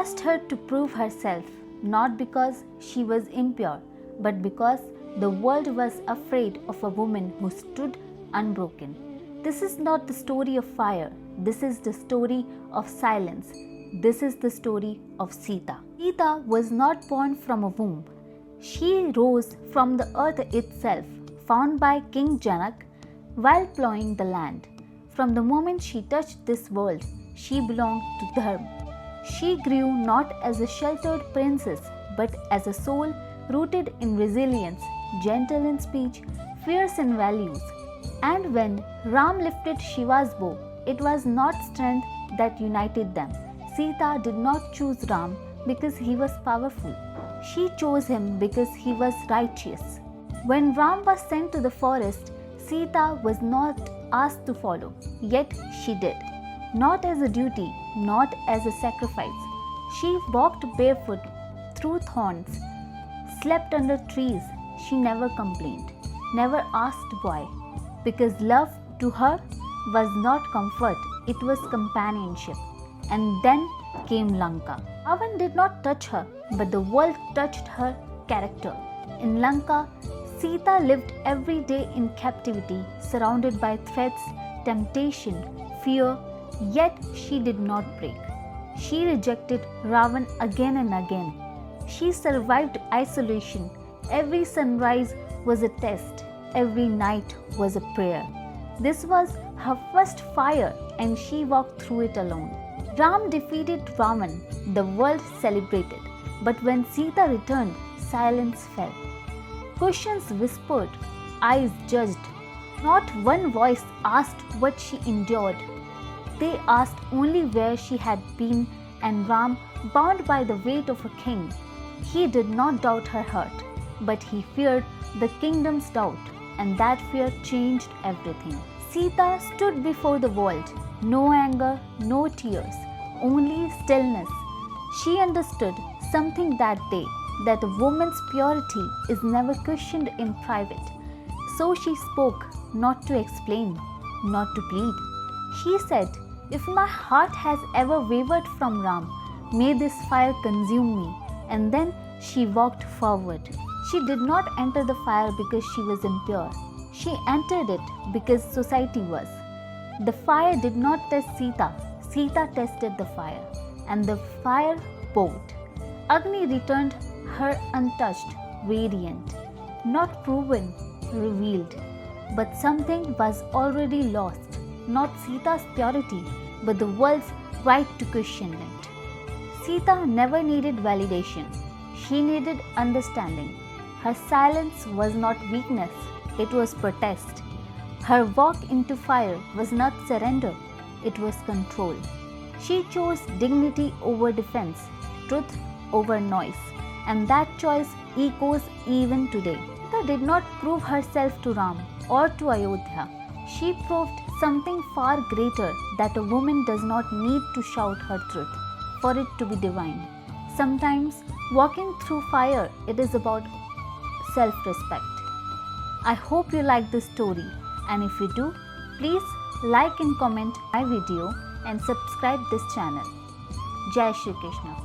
asked her to prove herself, not because she was impure, but because the world was afraid of a woman who stood unbroken. This is not the story of fire. This is the story of silence. This is the story of Sita. Sita was not born from a womb. She rose from the earth itself, found by King Janak while plowing the land. From the moment she touched this world, she belonged to Dharma. She grew not as a sheltered princess, but as a soul rooted in resilience, gentle in speech, fierce in values. And when Ram lifted Shiva's bow, it was not strength that united them. Sita did not choose Ram because he was powerful. She chose him because he was righteous. When Ram was sent to the forest, Sita was not asked to follow, yet she did. Not as a duty, not as a sacrifice. She walked barefoot through thorns, slept under trees. She never complained, never asked why, because love to her was not comfort, it was companionship. And then came Lanka. Ravan did not touch her, but the world touched her character. In Lanka, Sita lived every day in captivity, surrounded by threats, temptation, fear, yet she did not break. She rejected Ravan again and again. She survived isolation. Every sunrise was a test. Every night was a prayer. This was her first fire, and she walked through it alone. Ram defeated Ravan. The world celebrated. But when Sita returned, silence fell. Questions whispered, eyes judged. Not one voice asked what she endured. They asked only where she had been, and Ram, bound by the weight of a king, he did not doubt her hurt, but he feared the kingdom's doubt, and that fear changed everything. Sita stood before the world. No anger, no tears, only stillness. She understood something that day, that a woman's purity is never questioned in private. So she spoke, not to explain, not to plead. She said, "If my heart has ever wavered from Ram, may this fire consume me." And then she walked forward. She did not enter the fire because she was impure. She entered it because society was. The fire did not test Sita. Sita tested the fire, and the fire bowed. Agni returned her untouched, radiant, not proven, revealed. But something was already lost, not Sita's purity, but the world's right to question it. Sita never needed validation. She needed understanding. Her silence was not weakness, it was protest. Her walk into fire was not surrender, it was control. She chose dignity over defense, truth over noise, and that choice echoes even today. Sita did not prove herself to Ram or to Ayodhya. She proved something far greater, that a woman does not need to shout her truth for it to be divine. Sometimes walking through fire, it is about self-respect. I hope you like this story, and if you do, please like and comment my video and subscribe this channel. Jai Shri Krishna.